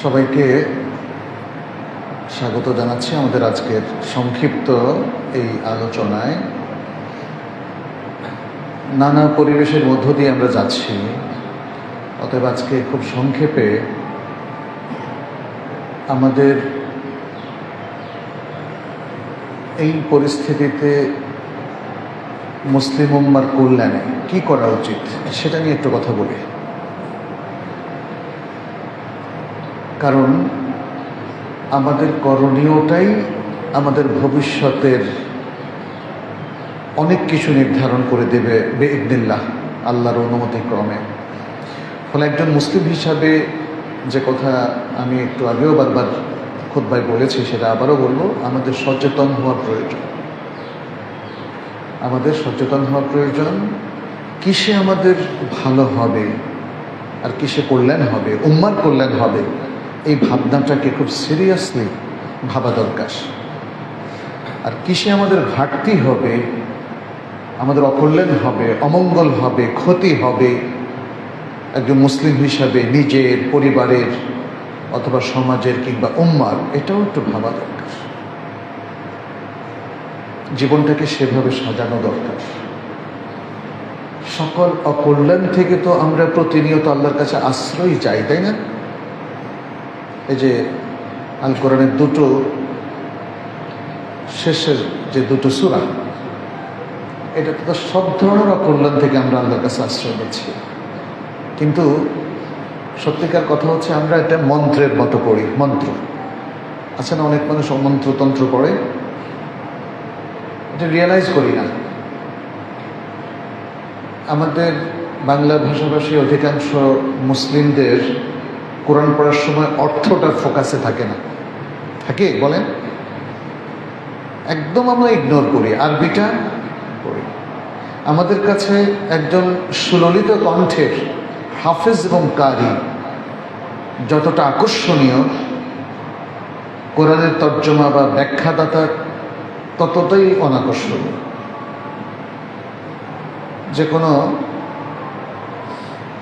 সবাইকে স্বাগত জানাচ্ছি আমাদের আজকের সংক্ষিপ্ত এই আলোচনায়। নানা পরিবেশের মধ্য দিয়ে আমরা যাচ্ছি, অতএব আজকে খুব সংক্ষেপে আমাদের এই পরিস্থিতিতে মুসলিম উম্মার কল্যাণে কি করা উচিত সেটা নিয়ে একটু কথা বলি। কারণ আমাদের করণীয়টাই আমাদের ভবিষ্যতের অনেক কিছু নির্ধারণ করে দেবে বিইذনিল্লাহ, আল্লাহর অনুমতি ক্রমে। ফলে একজন মুসলিম হিসাবে যে কথা আমি একটু আগেও বারবার খুতবায় বলেছি, সেটা আবারও বলবো, আমাদের সচেতন হওয়ার প্রয়োজন। আমাদের সচেতন হওয়া প্রয়োজন, কিসে আমাদের ভালো হবে আর কিসে কল্যাণ হবে, উম্মার কল্যাণ হবে, এই ভাবনাটাকে খুব সিরিয়াসলি ভাবা দরকার। আর কিসে আমাদের ঘাটতি হবে, আমাদের অকল্যাণ হবে, অমঙ্গল হবে, ক্ষতি হবে, একজন মুসলিম হিসাবে নিজের, পরিবারের অথবা সমাজের কিংবা উম্মার, এটাও একটু ভাবা দরকার। জীবনটাকে সেভাবে সাজানো দরকার। সকল অকল্যাণ থেকে তো আমরা প্রতিনিয়ত আল্লাহর কাছে আশ্রয় চাই, তাই না? এই যে আল কোরআনের দুটো শেষের যে দুটো সূরা, এটা তো সব ধরনের অকল্যাণ থেকে আমরা আল্লাহর কাছে আশ্রয় নিচ্ছি। কিন্তু সত্যিকার কথা হচ্ছে, আমরা এটা মন্ত্রের মতো পড়ি। মন্ত্র আছে না, অনেক মানুষ অমন্ত্রতন্ত্র পড়ে, এটা রিয়েলাইজ করি না। আমাদের বাংলা ভাষাভাষী অধিকাংশ মুসলিমদের কোরআন পড়ার সময় অর্থটা ফোকাসে থাকে না। থাকে বলেন? একদম আমরা ইগনোর করি, আরবিটা পড়ি। আমাদের কাছে একজন সুললিত কণ্ঠের হাফেজ এবং কারি যতটা আকর্ষণীয়, কোরআনের তর্জমা বা ব্যাখ্যাদাতা ততটাই অনাকর্ষণীয়। যে কোনো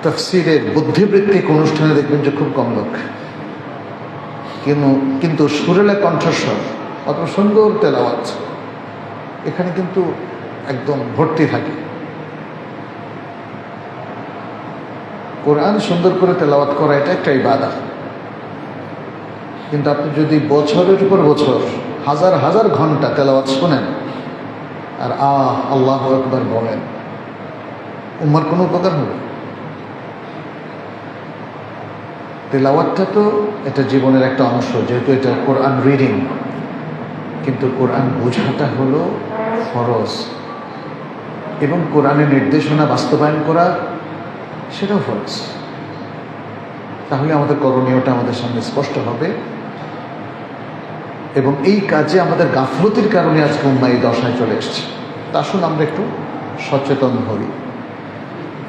তাফসীরের বুদ্ধিবৃত্তিক অনুষ্ঠানে দেখবেন যে খুব কম লোক, কিন্তু সুরেলা কণ্ঠস্বর, অত সুন্দর তেলাওয়াত, এখানে কিন্তু একদম ভর্তি থাকে। কোরআন সুন্দর করে তেলাওয়াত করা এটা একটা ইবাদত। কিন্তু আপনি যদি বছরের পর বছর হাজার হাজার ঘন্টা তেলাওয়াত শোনেন আর আল্লাহু আকবার বলেন, উম্মার কোনো উপকার হবে? তেলাওয়াতটা তো এটা জীবনের একটা অংশ, যেহেতু এটা কোরআন রিডিং, কিন্তু কোরআন বোঝাটা হলো ফরজ, এবং কোরআনের নির্দেশনা বাস্তবায়ন করা সেটাও ফরজ। তাহলে আমাদের করণীয়টা আমাদের সামনে স্পষ্ট হবে, এবং এই কাজে আমাদের গাফলতির কারণে আজকে উম্মাহ এই দশায় চলে এসছে। তা আসুন আমরা একটু সচেতন হই।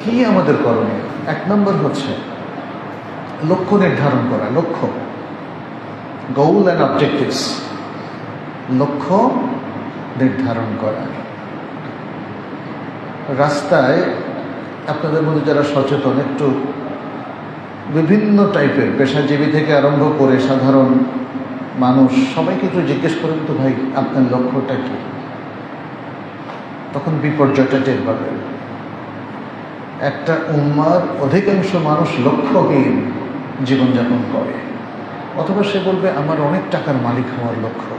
কি আমাদের করণীয়? এক নম্বর হচ্ছে লক্ষ্য নির্ধারণ করা। লক্ষ্য, গোল অ্যান্ড অবজেক্টিভস, লক্ষ্য নির্ধারণ করা। রাস্তায় আপনাদের মধ্যে যারা সচেতন, একটু বিভিন্ন টাইপের পেশাজীবী থেকে আরম্ভ করে সাধারণ মানুষ, সবাইকে একটু জিজ্ঞেস করেন তো, ভাই আপনার লক্ষ্যটা কি? তখন বিপর্যয়টা টের পাবেন। একটা উম্মার অধিকাংশ মানুষ লক্ষ্যহীন জীবনযাপন করে, অথবা সে বলবে আমার অনেক টাকার মালিক হওয়ার লক্ষ্য।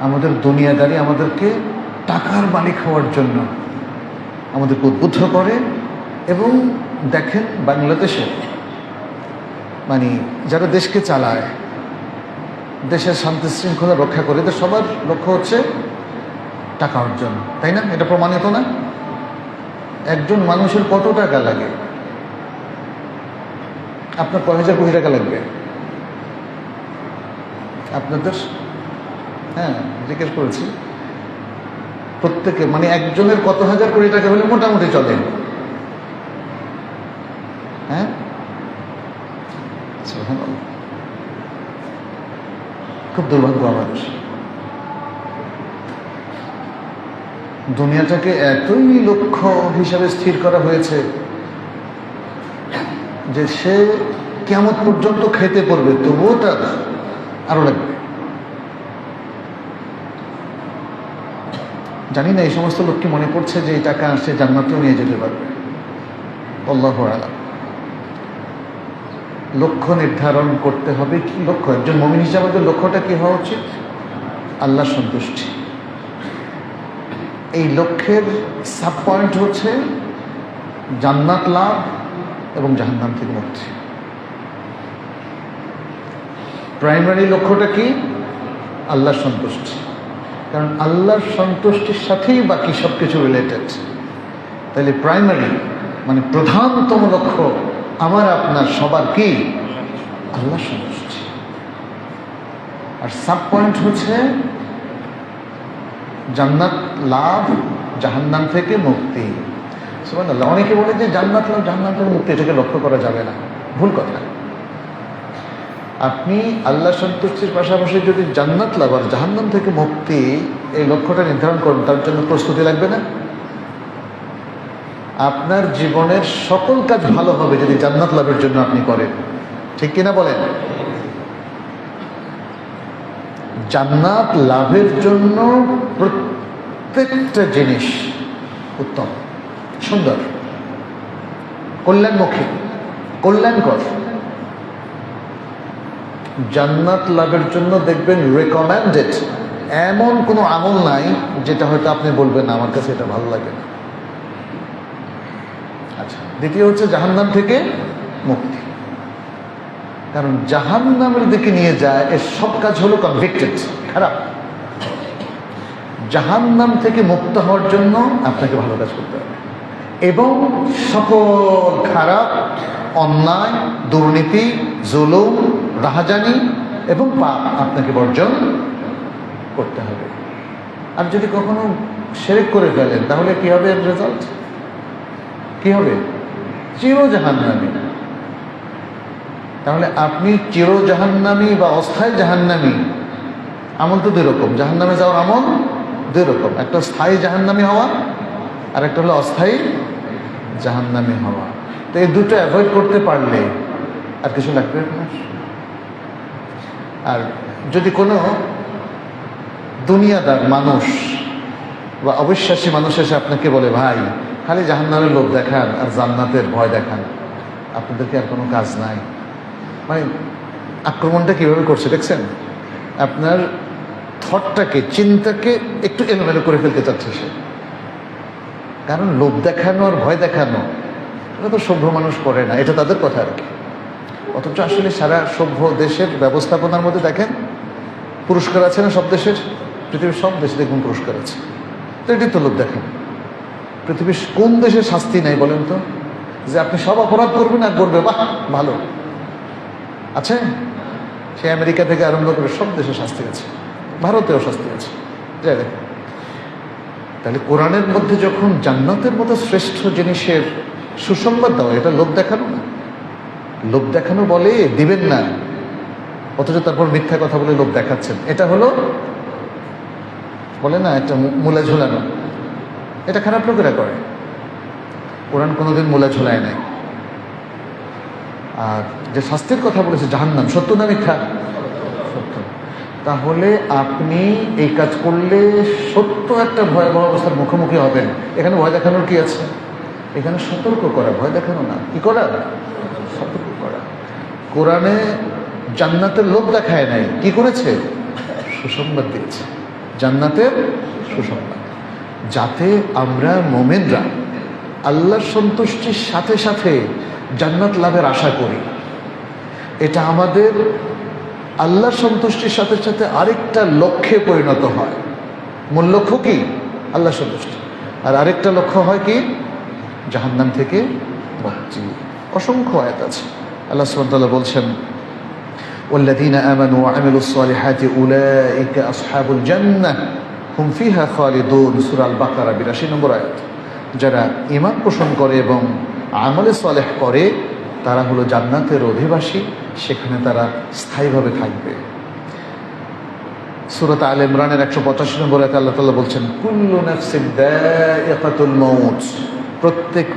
আমাদের দুনিয়াদারি আমাদেরকে টাকার মালিক হওয়ার জন্য আমাদেরকে উদ্বুদ্ধ করে। এবং দেখেন বাংলাদেশে, মানে যারা দেশকে চালায়, দেশের শান্তি শৃঙ্খলা রক্ষা করে, এদের সবার লক্ষ্য হচ্ছে টাকা অর্জন, তাই না? এটা প্রমাণিত না? একজন মানুষের কত টাকা লাগে? আপনার কয় হাজার কোটি টাকা লাগবে? আপনাদের? হ্যাঁ, জিজ্ঞেস করেছি। প্রত্যেকে, মানে একজনের কত হাজার কোটি টাকা হলে মোটামুটি চলে? হ্যাঁ, খুব দুর্ভাগ্য আমাদের। দুনিয়াটাকে এতই লক্ষ্য হিসাবে স্থির করা হয়েছে যে সে কিয়ামত পর্যন্ত খেতে পারবে, তবুও তার আরো লাগবে। জানি না এই সমস্ত লোককে মনে পড়ছে যে এই টাকা সে জান্নাতেও নিয়ে যেতে পারবে। আল্লাহু আ'লাম। লক্ষ্য নির্ধারণ করতে হবে। কি লক্ষ্য? একজন মুমিন হিসাবে লক্ষ্যটা কি হওয়া উচিত? আল্লাহর সন্তুষ্টি। এই লক্ষ্যের সাব পয়েন্ট হচ্ছে জান্নাত লাভ এবং জাহান্নাম থেকে মুক্তি। প্রাইমারি লক্ষ্যটা কি? আল্লাহর সন্তুষ্টি। কারণ আল্লাহর সন্তুষ্টির সাথেই বাকি সব কিছু রিলেটেড। তাহলে প্রাইমারি মানে প্রধানতম লক্ষ্য আমার আপনার সবার কি? আল্লাহর সন্তুষ্টি। আর সাব পয়েন্ট হচ্ছে জান্নাত লাভ, জাহান্নাম থেকে মুক্তি। সুবহানাল্লাহ। অনেকে বলে যে জান্নাত লাভ, জাহান্নাম থেকে মুক্তি, এটাকে লক্ষ্য করা যাবে না। ভুল কথা। আপনি আল্লাহ সন্তুষ্টির পাশাপাশি যদি জান্নাত লাভ আর জাহান্নাম থেকে মুক্তি এই লক্ষ্যটা নির্ধারণ করেন, তার জন্য প্রস্তুতি লাগবে না? আপনার জীবনের সকল কাজ ভালো হবে যদি জান্নাত লাভের জন্য আপনি করেন। ঠিক কিনা বলেন? জান্নাত লাভের জন্য প্রত্যেকটা জিনিস উত্তম, সুন্দর, কল্যাণমুখী, কল্যাণকর। জান্নাত লাভের জন্য দেখবেন রেকমেন্ডেড এমন কোনো আমল নাই যেটা হয়তো আপনি বলবেন না আমার কাছে এটা ভালো লাগে না। আচ্ছা, দ্বিতীয় হচ্ছে জাহান্নাম থেকে মুক্তি। কারণ জাহান্নামের দিকে নিয়ে যায় এর সব কাজ হলো কনভিক্টেড, খারাপ। জাহান্নাম থেকে মুক্ত হওয়ার জন্য আপনাকে ভালো কাজ করতে হবে এবং সকল খারাপ, অন্যায়, দুর্নীতি, জুলুম, রাহাজানি এবং পাপ আপনাকে বর্জন করতে হবে। আর যদি কখনো শিরক করে ফেলেন তাহলে কি হবে? এর রেজাল্ট কি হবে? চির জাহান্নামী। তাহলে আপনি চির জাহান্নামী বা অস্থায়ী জাহান্নামী, আমল তো দুই রকম। জাহান্নামে যাওয়ার আমল দুই রকম, একটা স্থায়ী জাহান্নামী হওয়া আর একটা হলো অস্থায়ী জাহান্নামী হওয়া। তো এই দুটো অ্যাভয়েড করতে পারলে আর কিছু লাগবে না। আর যদি কোনো দুনিয়াদার মানুষ বা অবিশ্বাসী মানুষ এসে আপনাকে বলে ভাই খালি জাহান্নামের লোভ দেখান আর জান্নাতের ভয় দেখান, আপনাদেরকে আর কোনো কাজ নাই, মানে আক্রমণটা কীভাবে করছে দেখছেন? আপনার থটটাকে, চিন্তাকে একটু এলোমেলো করে ফেলতে চাচ্ছে সে। কারণ লোভ দেখানো আর ভয় দেখানো এটা তো সভ্য মানুষ করে না, এটা তাদের কথা আর কি। অথচ আসলে সারা সভ্য দেশের ব্যবস্থাপনার মধ্যে দেখেন পুরস্কার আছে না? সব দেশের, পৃথিবীর সব দেশে দেখুন পুরস্কার আছে। তো এটি তো লোভ দেখান। পৃথিবীর কোন দেশে শাস্তি নাই বলেন তো? যে আপনি সব অপরাধ করবেন আর করবে বাহ ভালো আছে? সে আমেরিকা থেকে আরম্ভ করে সব দেশে শাস্তি আছে, ভারতেও শাস্তি আছে। যাই দেখুন, তাহলে কোরআনের মধ্যে যখন জান্নাতের মতো শ্রেষ্ঠ জিনিসের সুসংবাদ দেওয়া, এটা লোভ দেখানো না। লোভ দেখানো বলে দিবেন না, অথচ তারপর মিথ্যা কথা বলে লোভ দেখাচ্ছেন। এটা হলো বলে না একটা মূলা ঝোলানো, এটা খারাপ লোকেরা করে। কোরআন কোনোদিন মূলা ঝোলায় নাই। আর যে শাস্তির কথা বলেছে জাহান্নাম, সত্য না মিথ্যা? সত্য। তাহলে আপনি এই কাজ করলে সত্য একটা ভয়াবহ অবস্থার মুখোমুখি হবেন। এখানে ভয় দেখানোর কি আছে? এখানে সতর্ক করা, ভয় দেখানো না। কি করা? সতর্ক করা। কোরআনে জান্নাতের লোভ দেখায় নাই, কি করেছে? সুসংবাদ দিয়েছে, জান্নাতের সুসংবাদ, যাতে আমরা মুমিনরা আল্লাহর সন্তুষ্টির সাথে সাথে জান্নাত লাভের আশা করি। এটা আমাদের আল্লাহর সন্তুষ্টির সাথে সাথে আরেকটা লক্ষ্যে পরিণত হয়। মূল লক্ষ্য কি? আল্লাহর সন্তুষ্টি। আর আরেকটা লক্ষ্য হয় কি? জাহান্নাম থেকে মুক্তি। অসংখ্য আয়াত আছে। আল্লাহ সুবহানাহু ওয়া তাআলা বলছেন ওয়াল্লাযীনা আমানু ওয়া আমিলুস সালিহাতি উলাইকা আসহাবুল জান্নাহ হুম ফিহা খালিদুন। সূরা আল বাকারা ৮২ নম্বর আয়াত। যারা ঈমান পোষণ করে এবং আমলে সালেহ করে তারা হলো জান্নাতের অধিবাসী, সেখানে তারা স্থায়ীভাবে থাকবে। সূরা আলে ইমরানের ১৮৫ নম্বর আয়াতে আল্লাহ তাআলা বলছেন কুল্লু নাফসিন যায়িকাতুল মাউত। প্রত্যেক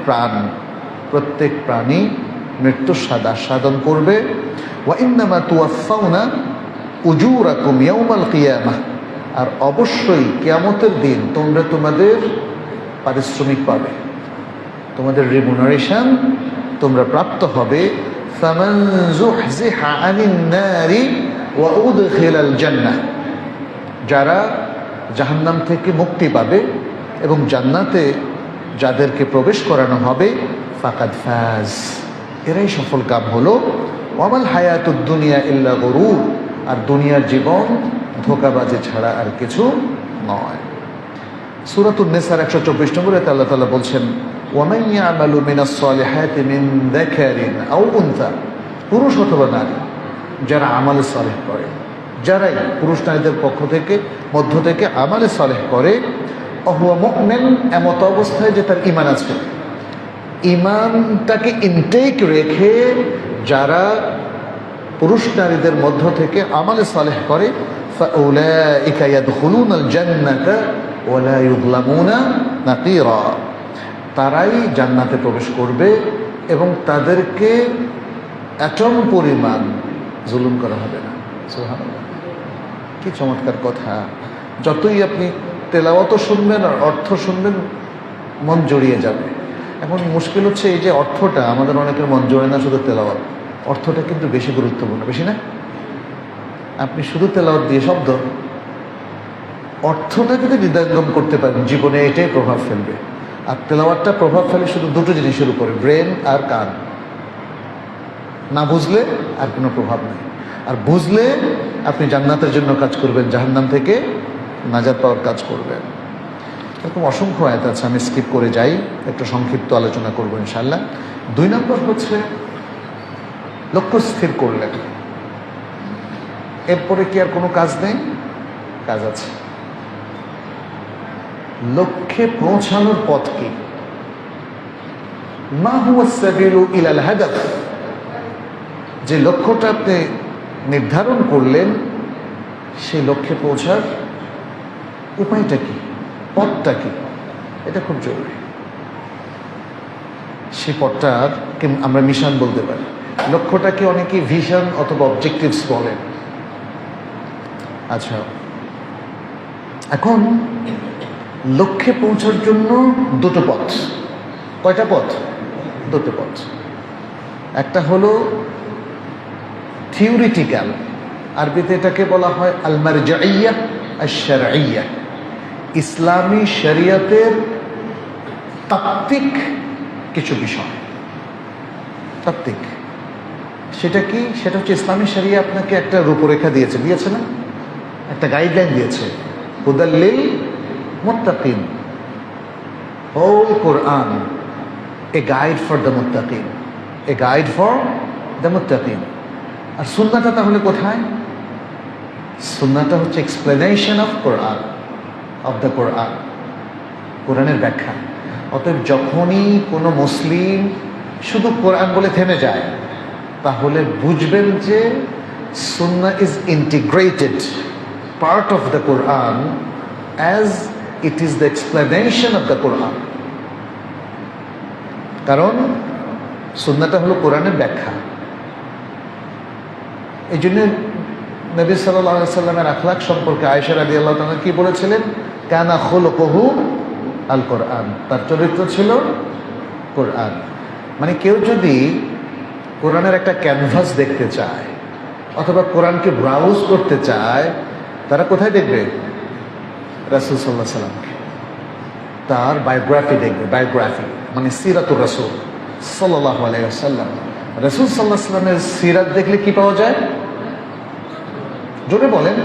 প্রাণী মৃত্যুর স্বাদ আস্বাদন করবে। ওয়া ইন্নামা তুওয়াফাউনা উজুরাকুম ইয়াউমাল কিয়ামাহ, আর অবশ্যই কিয়ামতের দিন তোমরা তোমাদের পারিশ্রমিক পাবে, তোমাদের রিমুনারেশন তোমরা প্রাপ্ত হবে। ফামান যুহজিহা আনিন নারি ওয়া উদখিলাল জান্নাহ, যারা জাহান্নাম থেকে মুক্তি পাবে এবং জান্নাতে যাদেরকে প্রবেশ করানো হবে, ফাকাদ ফাজ, এরাই সফল কাম হলো। ওয়ামাল হায়াতুদ দুনিয়া ইল্লা গুরুর, আর দুনিয়ার জীবন ধোঁকাবাজি ছাড়া আর কিছু নয়। সূরাতুন নিসার 124 নম্বরে আল্লাহ তাআলা বলছেন, ওয়ামান ইয়ামালু মিনাস সালিহাতি মিন যাকারিন আও উনসা, পুরুষ অথবা নারী যারা আমালে সালেহ করে, যারাই পুরুষ নারীদের মধ্য থেকে আমালে সালেহ করে, অহুয়া মুমিন, এমত অবস্থায় যে তার ঈমান আছে, ঈমানটাকে ইনটেক রেখে যারা পুরুষ নারীদের মধ্য থেকে আমালে সালেহ করে, ফাউলাইকা ইয়াদখুলুনাল জান্নাতা ওয়া লা ইউযলামুনা নাকিরা, তারাই জান্নাতে প্রবেশ করবে এবং তাদেরকে অ্যাটম পরিমাণ জুলুম করা হবে না। সুবহানাল্লাহ, কি চমৎকার কথা! যতই আপনি তেলাওয়াতও শুনবেন আর অর্থ শুনবেন, মন জড়িয়ে যাবে। এখন মুশকিল হচ্ছে এই যে অর্থটা, আমাদের অনেকের মন জড়ে না, শুধু তেলাওয়াত, অর্থটা কিন্তু বেশি গুরুত্বপূর্ণ, বেশি না? আপনি শুধু তেলাওয়াত দিয়ে শব্দ, অর্থটা যদি হৃদয়ঙ্গম করতে পারেন জীবনে, এটাই প্রভাব ফেলবে। আর তেলাওয়াতটা প্রভাব ফেলে শুধু দুটো জিনিসের উপরে, ব্রেন আর কান। না বুঝলে আর কোনো প্রভাব নেই, আর বুঝলে আপনি জান্নাতের জন্য কাজ করবেন, জাহান্নাম থেকে নাজাত পাওয়ার কাজ করবেন। এরকম অসংখ্য আয়াত আছে, আমি স্কিপ করে যাই, একটু সংক্ষিপ্ত আলোচনা করবো ইনশাআল্লাহ। 2 নম্বর হচ্ছে লক্ষ্য স্থির করলেন, এরপরে কি আর কোনো কাজ নেই? কাজ আছে। লক্ষ্যে পৌঁছানোর পথ কি? মা হুয়া সাবিলু ইলাল হাদাফ, যে লক্ষ্যটা আপনি নির্ধারণ করলেন, সেই লক্ষ্যে পৌঁছার উপায়টা কি, পথটা কি, এটা খুব জরুরি। সেই পথটার আমরা মিশন বলতে পারি। লক্ষ্যটাকে অনেকে ভিশন অথবা অবজেক্টিভস বলেন। আচ্ছা, এখন লক্ষ্যে পৌঁছার জন্য দুটো পথ। কয়টা পথ? দুটো পথ। একটা হলো থিওরিটিক্যাল, আরবিতে এটাকে বলা হয় আল মারজাইয়া আশ শারঈয়া, ইসলামী শরিয়তের তাত্ত্বিক কিছু বিষয়। তাত্ত্বিক সেটা কি? সেটা হচ্ছে ইসলামী শরিয়া আপনাকে একটা রূপরেখা দিয়েছে না, একটা গাইডলাইন দিয়েছে। হুদাল লিল মুত্তাকিন, whole Quran a guide for the মুত্তাকিন, এ গাইড ফর দ্য মুত্তাকিন। আর সুন্নাহটা তাহলে কোথায়? সুন্নাহটা হচ্ছে explanation of Quran, of the Quran, কোরআনের ব্যাখ্যা। অতএব যখনই কোনো মুসলিম শুধু কোরআন বলে থেমে যায়, তাহলে বুঝবেন যে সুন্নাহ is integrated part of the Quran as it is the explanation of the Quran. কারণ সুন্নাহটা হলো কোরআনের ব্যাখ্যা। এই জন্য নবী সাল্লাল্লাহু আলাইহি সাল্লামের আখলাক সম্পর্কে আয়েশা রাদিয়াল্লাহু তাআলা কি বলেছিলেন? কানা খুলুকুহু আল কোরআন, তার চরিত্র ছিল কোরআন। মানে কেউ যদি কোরআনের একটা ক্যানভাস দেখতে চায় অথবা কোরআনকে ব্রাউজ করতে চায়, তারা কোথায় দেখবে? রাসূল সাল্লাল্লাহু আলাইহি সাল্লামকে, তার বায়োগ্রাফি দেখবে। বায়োগ্রাফি মানে সিরাতুর রাসূল সাল্লাল্লাহু আলাইহি ওয়াসাল্লাম। রাসূল সাল্লাল্লাহু আলাইহি ওয়াসাল্লামের সিরাত দেখলে কি পাওয়া যায়? জোরে বলেন।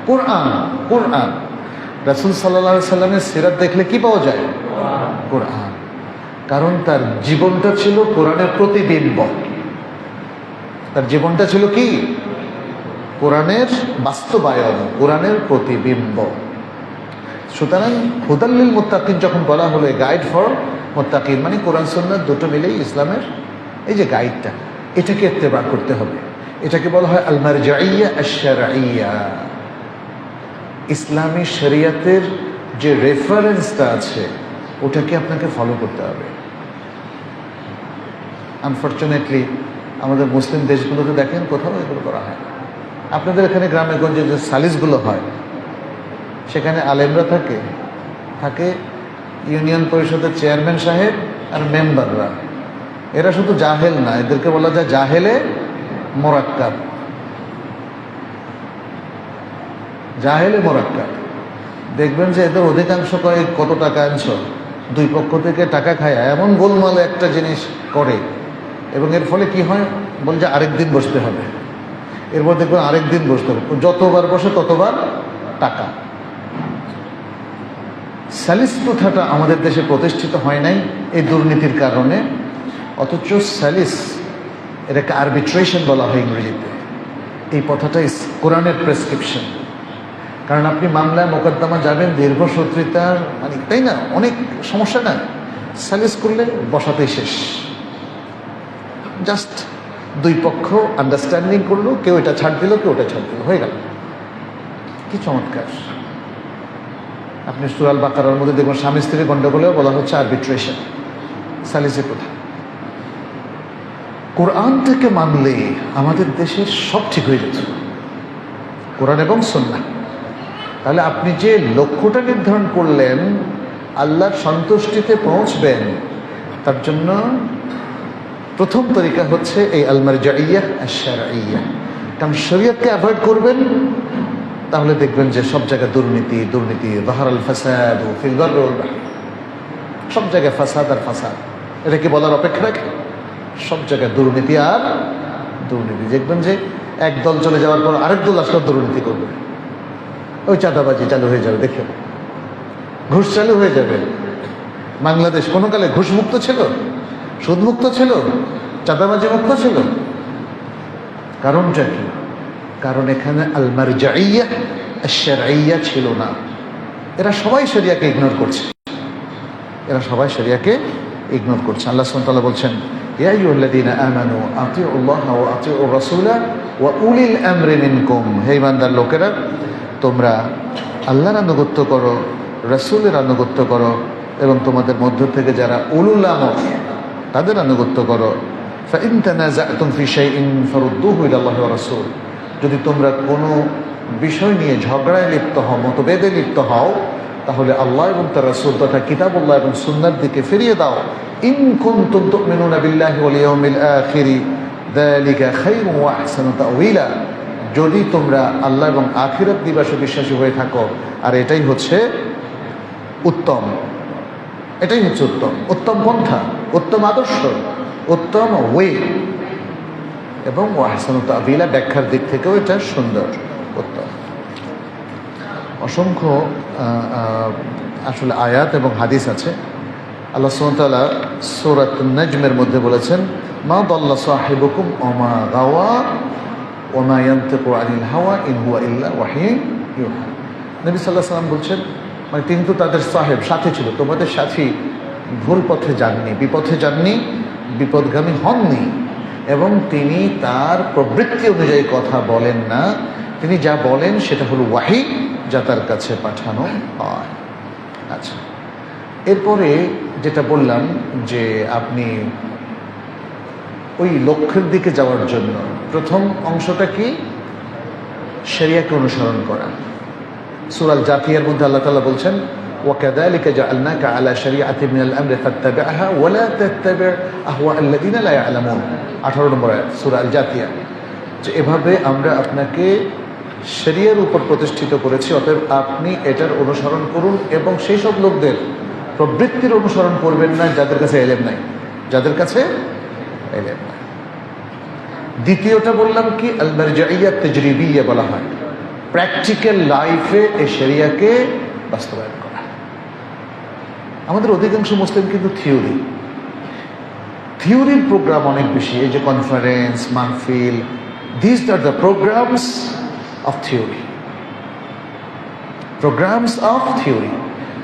কোরআন। কোরআন। রাসূল সাল্লাল্লাহু আলাইহি ওয়াসাল্লামের সিরাত দেখলে কি পাওয়া যায়? কোরআন। কারণ তার জীবনটা ছিল কোরআনের প্রতিবিম্ব। তার জীবনটা ছিল কি? কোরআনের বাস্তবায়ন, কোরআনের প্রতিবিম্ব। সুতরাং হুদাল লিল মুত্তাকিন যখন বলা হলো, গাইড ফর মুত্তাকিন, মানে কোরআন সুন্নাহ দুটো মিলেই ইসলামের এই যে গাইডটা, এটাকে ইত্তেবা করতে হবে। এটাকে বলা হয় আল মারজাইয়া আশ শারঈয়া। ইসলামী শরিয়তের যে রেফারেন্সটা আছে, ওটাকে আপনাকে ফলো করতে হবে। আনফর্চুনেটলি আমাদের মুসলিম দেশগুলোতে দেখেন কোথাও এগুলো করা হয় না। আপনাদের এখানে গ্রামে গঞ্জে যে সালিসগুলো হয় সেখানে আলেমরা থাকে, থাকে ইউনিয়ন পরিষদের চেয়ারম্যান সাহেব আর মেম্বাররা। এরা শুধু জাহেল না, এদেরকে বলা যায় জাহেলে মোরাক্কাব। জাহেলে মোরাক্কাব। দেখবেন যে এদের অধিকাংশ কয় কত টাকা আনছো, দুই পক্ষ থেকে টাকা খায়, এমন গোলমালে একটা জিনিস করে। এবং এর ফলে কি হয়, বল যে আরেকদিন বসতে হবে, এরপর দেখবেন আরেকদিন বসতে হবে, যতবার বসে ততবার টাকা। সালিস প্রথাটা আমাদের দেশে প্রতিষ্ঠিত হয় নাই এই দুর্নীতির কারণে। অথচ সালিস, এটাকে আরবিট্রেশন বলা হয় ইংরেজিতে। এই প্রথাটাই কোরআনের প্রেসক্রিপশন। কারণ আপনি মামলায় মোকদ্দমা যাবেন, দীর্ঘসূত্রিতার মানে, তাই না, অনেক সমস্যা না। সালিস করলে বসাতেই শেষ, জাস্ট দুই পক্ষ আন্ডারস্ট্যান্ডিং করলো, কেউ এটা ছাড় দিল, কেউ ওটা ছাড় দিল, হয়ে গেল। কি চমৎকার! আপনি সূরা আল বাকারার মধ্যে দেখবেন স্বামী স্ত্রী গণ্ডগোলেও বলা হচ্ছে আরবিট্রেশন, সালিসের কথা। কোরআন থেকে মানলে আমাদের দেশের সব ঠিক হয়ে যেত, কোরআন এবং সুন্নাহ। তাহলে আপনি যে লক্ষ্যটা নির্ধারণ করলেন আল্লাহর সন্তুষ্টিতে পৌঁছবেন, তার জন্য প্রথম তরিকা হচ্ছে এই আল মারজাইয়্যাহ আশ-শারঈয়্যাহ। কারণ শরীয়তকে অ্যাভয়েড করবেন, তাহলে দেখবেন যে সব জায়গায় দুর্নীতি, দুর্নীতি, যাহারাল ফাসাদু ফিল বাররি ওয়াল বাহর। সব জায়গায় ফাসাদ আর ফাসাদ, এটা কি বলার অপেক্ষা রাখে? সব জায়গায় দুর্নীতি আর দুর্নীতি। দেখবেন যে এক দল চলে যাওয়ার পর আরেক দল আসলে দুর্নীতি করবে, ওই চাঁদাবাজি চালু হয়ে যাবে, দেখে ঘুষ চালু হয়ে যাবে। বাংলাদেশ কোনো কালে ঘুষ মুক্ত ছিল, সুদ মুক্ত ছিল, চাঁদাবাজি মুক্ত ছিল? কারণটা কি? কারণ এখানে আল মারজাইয়্যাহ আশ-শারঈয়্যাহ ছিল না। এরা সবাই শরিয়াকে ইগনোর করছে, এরা সবাই শরিয়াকে ইগনোর করছে। আল্লাহ সুবহানাহু ওয়া তাআলা বলছেন, ইয়া আইয়ুহাল্লাযীনা আমানু আতিউল্লাহা ওয়া আতিউর রাসূলা ওয়া উলিল আমরি মিনকুম। হে ঈমানদার লোকেরা, তোমরা আল্লাহর আনুগত্য করো, রাসূলের আনুগত্য করো, এবং তোমাদের মধ্য থেকে যারা উলুল আমর তাদের আনুগত্য করো। ফাইন তানাযাতুম ফি শাইইন ফারুদ্দুহু ইলাল্লাহি ওয়া রাসূল। যদি তোমরা কোনো বিষয় নিয়ে ঝগড়ায় লিপ্ত হও, মতভেদে লিপ্ত হও, তাহলে আল্লাহ এবং তার রাসূল তথা কিতাবুল্লাহ এবং সুন্নাহর দিকে ফিরিয়ে দাও। ইন কুনতুম তুমিনুনা বিল্লাহি ওয়াল ইয়াউমিল আখির যালিকা খায়রুন ওয়া আহসানু তাওয়িলা। যদি তোমরা আল্লাহ এবং আখিরাত দিবসে বিশ্বাসী হয়ে থাকো, আর এটাই হচ্ছে উত্তম, এটাই হচ্ছে উত্তম, উত্তম পন্থা, উত্তম আদর্শ, উত্তম ওয়ে, এবং ওয়াহসানু তা'বিলা, ব্যাখ্যার দিক থেকেও এটা সুন্দর, উত্তম। অসংখ্য আসলে আয়াত এবং হাদিস আছে। আল্লাহ সুবহানাহু ওয়া তাআলা সূরাতুন নাজমের মধ্যে বলেছেন, মা দাল্লা সাহিবুকুম ওয়া মা গাওয়া ওয়া মা ইয়ানতিকু আনিল হাওয়া ইন হুয়া ইল্লা ওয়াহিয়ুন ইউহা। নবী সাল্লাল্লাহু আলাইহি ওয়াসাল্লাম বলছেন, মানে তিনি তো তাদের সাহেব, সাথী ছিল, তোমাদের সাথী ভুল পথে যাননি, বিপথে যাননি, বিপদগামী হননি, এবং তিনি তার প্রবৃত্তি অনুযায়ী কথা বলেন না। তিনি যা বলেন সেটা হলো ওয়াহি, যা তার কাছে পাঠানো হয়। আচ্ছা, এরপরে যেটা বললাম যে আপনি ওই লক্ষ্যের দিকে যাওয়ার জন্য প্রথম অংশটা কি? শরিয়াকে অনুসরণ করা। সূরা আল জাথিয়ার মধ্যে আল্লাহ তাআলা বলছেন, ওয়াকাযালিকা জাআলনাকা আলা শারিআতিন মিনাল আমরি ফাত্তাবি'হা ওয়া লা তাত্তাবি' আহওয়া'আল্লাযীনা লা ইয়া'লামুন। 18 নম্বর আয়াত সূরা আল জাথিয়া। যে এভাবে আমরা আপনাকে শরিয়ার উপর প্রতিষ্ঠিত করেছি, অতএব আপনি এটার অনুসরণ করুন, এবং সেই সব লোকদের প্রবৃত্তির অনুসরণ করবেন না যাদের কাছে ইলম নাই, যাদের কাছে ইলম নাই। দ্বিতীয়টা বললাম কি? আল মারজাইয়্যাহ তাজরিবিয়্যাহ বলা হয়, প্র্যাকটিক্যাল লাইফে এই শরিয়াকে বাস্তবায়ন করা। আমাদের অধিকাংশ মুসলিম কিন্তু থিওরির প্রোগ্রাম অনেক বেশি। এই যে কনফারেন্স, মাহফিল, this are the programs of theory, programs of theory.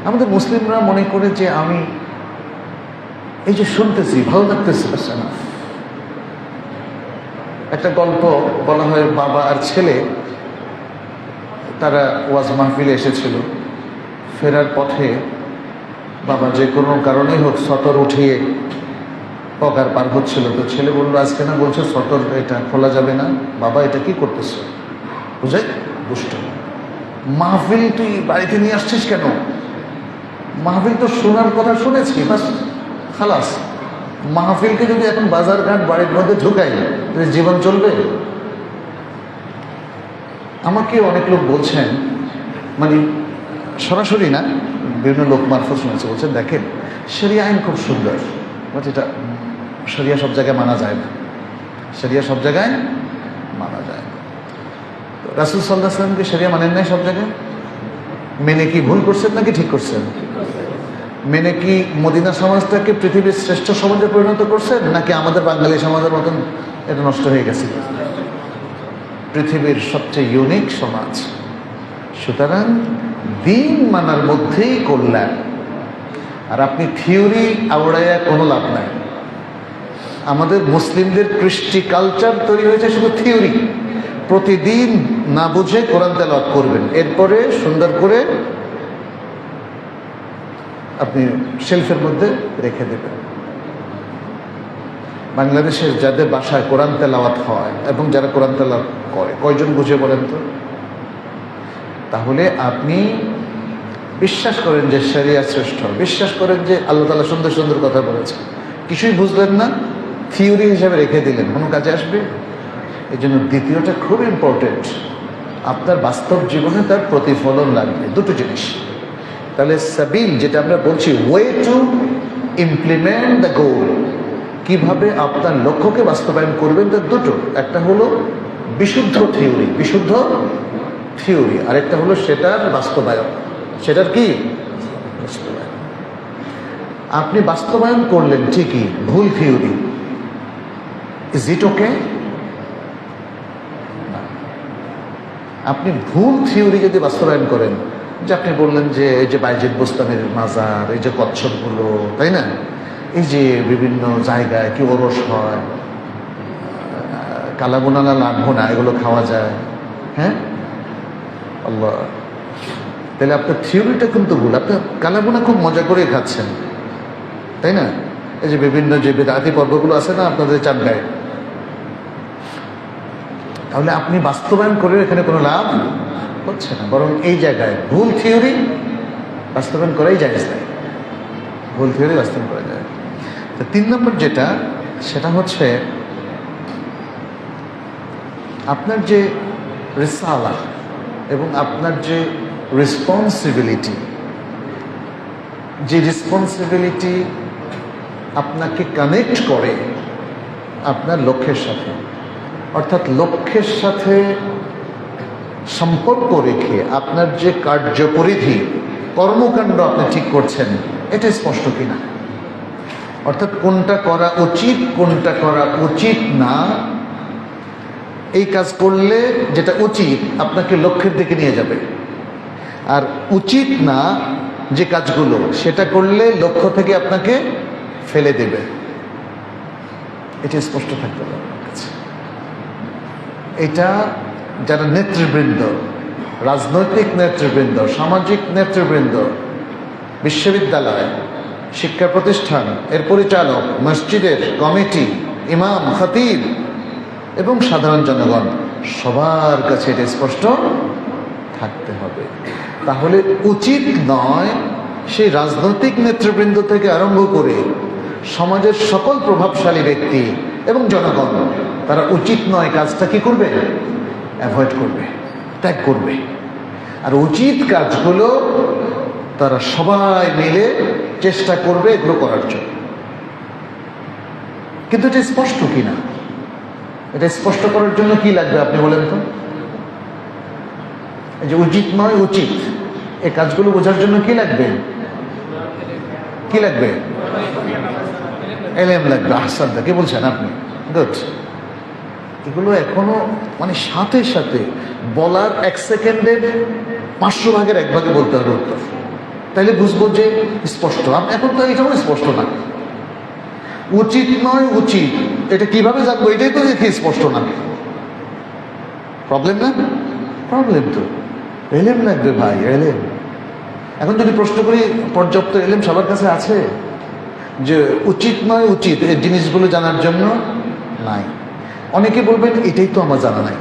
আমাদের মুসলিমরা মনে করে যে আমি এই যে শুনতেছি, ভালো লাগতেছে, না। একটা গল্প বলা হয়, বাবা আর ছেলে তারা ওয়াজ মাহফিলে এসেছিল। ফেরার পথে বাবা যে কোনো কারণেই হোক সতর উঠিয়ে পগার পার হচ্ছিল, তো ছেলে বললো আজকে না বলছে সতর এটা খোলা যাবে না। বাবা এটা কি করতেছ? বুঝাই দুষ্ট। মাহফিল তুই বাড়িতে নিয়ে আসছিস কেন? মাহফিল তো শোনার কথা শুনেছি, বাস খালাস। মাহফিলকে যদি এখন বাজারঘাট বাড়ির মধ্যে ঢুকাই তাহলে জীবন চলবে? আমাকে অনেক লোক বলছেন, মানে সরাসরি না, বিভিন্ন লোক মারফত শুনেছে, বলছেন দেখেন শরিয়া আইন খুব সুন্দর, বাট এটা শরিয়া সব জায়গায় মানা যায় না, শরিয়া সব জায়গায় মানা যায় না। রাসূল সাল্লাল্লাহু আলাইহি ওয়াসাল্লাম কি শরিয়া মানেন নাই সব জায়গায়? মেনে কি ভুল করছেন নাকি ঠিক করছেন? মেনে কি মদিনা সমাজটাকে পৃথিবীর শ্রেষ্ঠ সমাজে পরিণত করছেন, নাকি আমাদের বাঙালি সমাজের মতন এটা নষ্ট হয়ে গেছে? পৃথিবীর সবচেয়ে ইউনিক সমাজ। সুতরাং দিন মানার মধ্যেই কল্যাণ। আর আপনি থিওরি আওড়াইয়া কোনো লাভ নাই। আমাদের মুসলিমদের কৃষ্টি কালচার তৈরি হয়েছে শুধু থিওরি। প্রতিদিন না বুঝে কোরআন তেলাওয়াত করবেন, এরপরে সুন্দর করে আপনি শেলফের মধ্যে রেখে দেবেন। বাংলাদেশের যাদের বাসায় কোরআন তেলাওয়াত হয় এবং যারা কোরআন তেলাওয়াত করে, কয়জন বুঝে বলেন তো? তাহলে আপনি বিশ্বাস করেন যে শরিয়া শ্রেষ্ঠ, বিশ্বাস করেন যে আল্লাহ তাআলা সুন্দর সুন্দর কথা বলেছে, কিছুই বুঝলেন না, থিওরি হিসাবে রেখে দিলেন, কোনো কাজে আসবে? এই জন্য দ্বিতীয়টা খুব ইম্পর্টেন্ট, আপনার বাস্তব জীবনে তার প্রতিফলন লাগবে। দুটো জিনিস। তাহলে সাবিল যেটা আমরা বলছি, ওয়ে টু ইমপ্লিমেন্ট দ্য গোল, কিভাবে আপনার লক্ষ্যকে বাস্তবায়ন করবেন, তার দুটো। একটা হলো বিশুদ্ধ থিওরি, বিশুদ্ধ থিওরি, আরেকটা হলো সেটার বাস্তবায়ন। সেটার কি বাস্তবায়ন? আপনি বাস্তবায়ন করলেন ঠিকই, ভুল থিওরি, ইজ ইট ওকে? আপনি ভুল থিওরি যদি বাস্তবায়ন করেন, যে আপনি বললেন যে এই যে বাইজিদ বোস্তানের মাজার, এই যে কচ্ছপগুলো, তাই না, এই যে বিভিন্ন জায়গায় কি ওরস হয়, কালাবোনা লাগবো না, এগুলো খাওয়া যায়, হ্যাঁ আল্লাহ, তাহলে আপনার থিওরিটা কিন্তু ভুল। আপনি কালাবোনা খুব মজা করে খাচ্ছেন, তাই না? এই যে বিভিন্ন যে বেদাতি পর্বগুলো আছে না আপনাদের চান্দায়, তাহলে আপনি বাস্তবায়ন করে এখানে কোনো লাভ হচ্ছে না, বরং এই জায়গায় ভুল থিওরি বাস্তবায়ন করাই যায় না, ভুল থিওরি বাস্তবায়ন করা যায়। তো 3 নম্বর যেটা, সেটা হচ্ছে আপনার যে রিসালা এবং আপনার যে রেসপন্সিবিলিটি, যে রেসপন্সিবিলিটি আপনাকে কানেক্ট করে আপনার লক্ষ্যের সাথে, অর্থাৎ লক্ষ্যের সাথে সম্পর্ক রেখে আপনার যে কার্যপরিধি, কর্মকাণ্ড আপনি ঠিক করছেন, এটা স্পষ্ট কিনা, অর্থাৎ কোনটা করা উচিত, কোনটা করা উচিত না, এই কাজ করলে যেটা উচিত আপনাকে লক্ষ্যের দিকে নিয়ে যাবে, আর উচিত না যে কাজগুলো, সেটা করলে লক্ষ্য থেকে আপনাকে ফেলে দেবে। এটা স্পষ্ট থাকতে হবে আপনার কাছে। এটা যারা নেতৃবৃন্দ, রাজনৈতিক নেতৃবৃন্দ, সামাজিক নেতৃবৃন্দ, বিশ্ববিদ্যালয়, শিক্ষা প্রতিষ্ঠান, এর পরিচালক, মসজিদের কমিটি, ইমাম, খতিব এবং সাধারণ জনগণ, সবার কাছে এটা স্পষ্ট থাকতে হবে। তাহলে উচিত নয় সেই রাজনৈতিক নেতৃবৃন্দ থেকে আরম্ভ করে সমাজের সকল প্রভাবশালী ব্যক্তি এবং জনগণ, তারা উচিত নয় কাজটা কি করবে? অ্যাভয়েড করবে, ত্যাগ করবে। আর উচিত কাজগুলো তারা সবাই মিলে চেষ্টা করবে এগুলো করার জন্য। কিন্তু এটা স্পষ্ট কিনা, এটা স্পষ্ট করার জন্য কি লাগবে আপনি বলেন তো? এই যে উচিত নয় উচিত, এই কাজগুলো বোঝার জন্য কি লাগবে? কি লাগবে? এলেম লাগবে। আহসানটা কি বলছেন আপনি? গুড। এগুলো এখনো মানে সাথে সাথে বলার 1 সেকেন্ডের 500 ভাগের 1 ভাগে বলতে হবে উত্তর, তাইলে বুঝবো যে স্পষ্ট। এখন তো এটাও স্পষ্ট না। উচিত নয় উচিত, এটা কিভাবে জানবো? এটাই তো দেখি স্পষ্ট না। প্রবলেম না? প্রবলেম তো। এলেম লাগবে ভাই, এলেম। এখন যদি প্রশ্ন করি, পর্যাপ্ত এলেম সবার কাছে আছে? যে উচিত নয় উচিত এই জিনিসগুলো জানার জন্য নাই। অনেকে বলবেন এটাই তো আমার জানা নাই,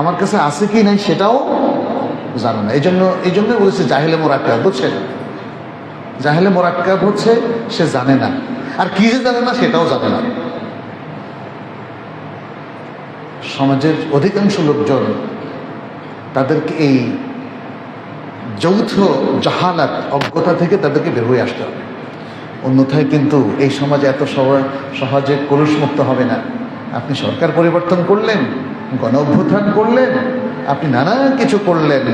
আমার কাছে আছে কি নাই সেটাও জানা না। এই জন্য বলেছে জাহেলে মোরাক্কাব, বুঝছেন? জাহেলে মোরাক্কাব হচ্ছে সে জানে না, আর কি যে জানে না সেটাও জানে না। সমাজের অধিকাংশ লোকজন তাদেরকে এই যৌথ জাহালাত অজ্ঞতা থেকে তাদেরকে বের হয়ে আসতে হবে, অন্যথায় কিন্তু এই সমাজে এত সহজে কলুষমুক্ত হবে না। আপনি সরকার পরিবর্তন করলেন, গণ অভ্যুত্থান করলেন, আপনি নানা কিছু করলেন,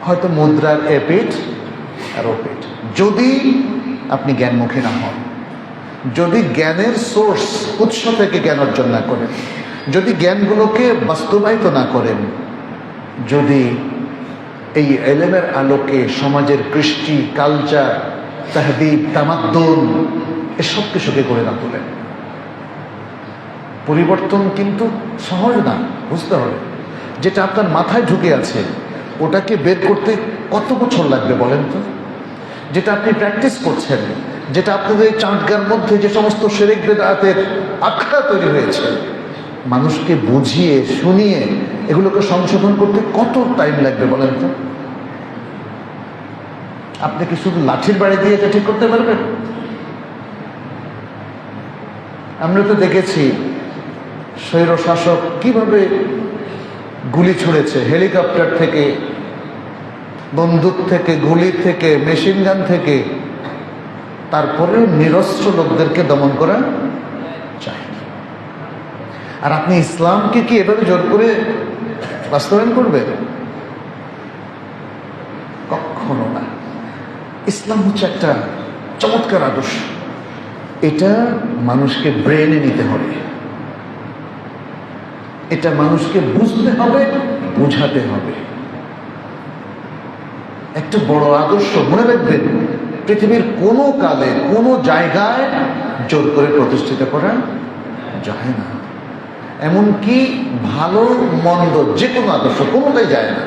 হয়তো মুদ্রার এ পিঠ আর ও পিঠ। যদি আপনি জ্ঞানমুখী না হন, যদি জ্ঞানের সোর্স উৎস থেকে জ্ঞান অর্জন না করেন, যদি জ্ঞানগুলোকে বাস্তবায়িত না করেন, যদি এই এলেমের আলোকে সমাজের কৃষ্টি, কালচার, তাহদিব, তামাদ্দুন এসব কিছুকে করে না তোলেন, পরিবর্তন কিন্তু সহজ না, বুঝতে হবে। যেটা আপনার মাথায় ঢুকে আছে ওটাকে বের করতে কত বছর লাগবে বলেন তো? যেটা আপনি প্র্যাকটিস করছেন, যেটা আপনাদের চাঁদগার মধ্যে যে সমস্ত শিরক বিদআতের আখড়া তৈরি হয়েছে, মানুষকে বুঝিয়ে শুনিয়ে এগুলোকে সংশোধন করতে কত টাইম লাগবে বলেন তো? আপনি কি শুধু লাঠির বাড়ি দিয়ে এটা ঠিক করতে পারবেন? আমরা তো দেখেছি স্বৈর শাসক কিভাবে গুলি ছুঁড়েছে, হেলিকপ্টার থেকে, বন্দুক থেকে, গুলি থেকে, মেশিন গান থেকে, তারপরেও নিরস্ত্র লোকদেরকে দমন করা চায়। আর আপনি ইসলামকে কি এভাবে জোর করে বাস্তবায়ন করবেন? কখনো না। ইসলাম হচ্ছে একটা চমৎকার আদর্শ, এটা মানুষকে ব্রেনে নিতে হবে, এটা মানুষকে বুঝতে হবে, বুঝাতে হবে। একটা বড় আদর্শ, মনে রাখবেন, পৃথিবীর কোনো কালে কোনো জায়গায় জোর করে প্রতিষ্ঠিত করা যায় না। এমনকি ভালো মন্দ যে কোনো আদর্শ কোনোটাই যায় না।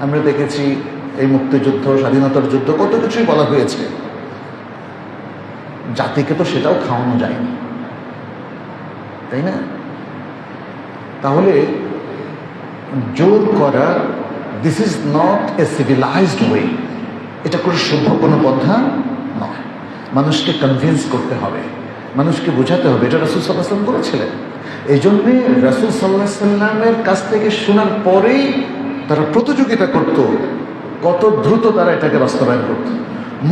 আমরা দেখেছি এই মুক্তিযুদ্ধ, স্বাধীনতার যুদ্ধ, কত কিছুই বলা হয়েছে, জাতিকে তো সেটাও খাওয়ানো যায়নি, তাই না? তাহলে জোর করা, this is not a civilised way, এটা কোনো সভ্য কোনো পন্থা নয়। মানুষকে কনভিন্স করতে হবে, মানুষকে বোঝাতে হবে। এটা রাসূল সাল্লাল্লাহু আলাইহি ওয়াসাল্লাম করেছিলেন। এই জন্যে রাসূল সাল্লাল্লাহু আলাইহি ওয়াসাল্লামের কাছ থেকে শোনার পরেই তারা প্রতিযোগিতা করত, কত দ্রুত তারা এটাকে বাস্তবায়ন করত,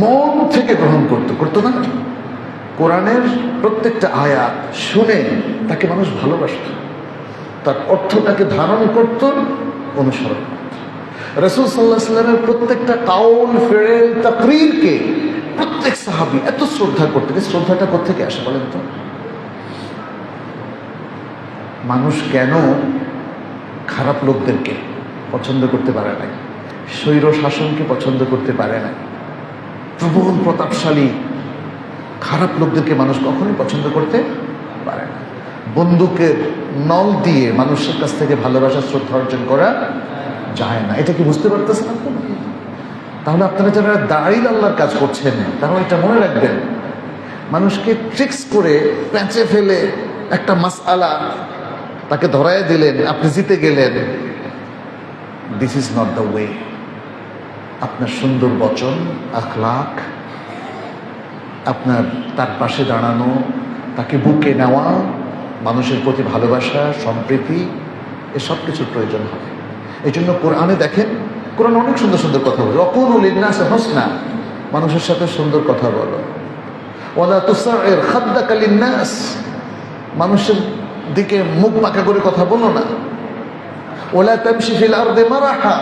মন থেকে গ্রহণ করতো না? কোরআনের প্রত্যেকটা আয়াত শুনে তাকে মানুষ ভালোবাসত, তার অর্থটাকে ধারণ করত, অনুসরণ করত। রাসূল সাল্লাল্লাহু আলাইহি ওয়াসাল্লামের প্রত্যেকটা কাউল, ফেরেল, তাকরীরকে প্রত্যেক সাহাবী এত শ্রদ্ধা করতেন। শ্রদ্ধাটা কোত্থেকে আসে বলেন তো? মানুষ কেন খারাপ লোকদেরকে পছন্দ করতে পারে নাই, স্বৈর শাসনকে পছন্দ করতে পারে নাই, প্রবল প্রতাপশালী খারাপ লোকদেরকে মানুষ কখনোই পছন্দ করতে পারে না। বন্দুকের নল দিয়ে মানুষের কাছ থেকে ভালোবাসা, শ্রদ্ধা অর্জন করা যায় না। এটা কি বুঝতে পারতেছেন আপনারা? তাহলে আপনারা যারা দাঁড়িয়ে আল্লাহর কাজ করছেন, তারা এটা মনে রাখবেন, মানুষকে ট্রিক্স করে প্যাঁচে ফেলে একটা মাসআলা তাকে ধরায় দিলেন, আপনি জিতে গেলেন। This is not the way. আপনার সুন্দর বচন, আখলাক, আপনার তার পাশে দাঁড়ানো, তাকে বুকে নেওয়া, মানুষের প্রতি ভালোবাসা, সম্প্রীতি, এসব কিছুর প্রয়োজন হবে। এই জন্য কোরআনে দেখেন, কোরআন অনেক সুন্দর সুন্দর কথা বলে, ওয়াকুলু লিন্নাসি হুসনা, মানুষের সাথে সুন্দর কথা বলো। ওয়ালা তুসাইর খাদ্দাকা লিন্নাস, মানুষের দিকে মুখ বাঁকা করে কথা বলো না। ওয়ালা তামশি ফিল আরদি মারাহা,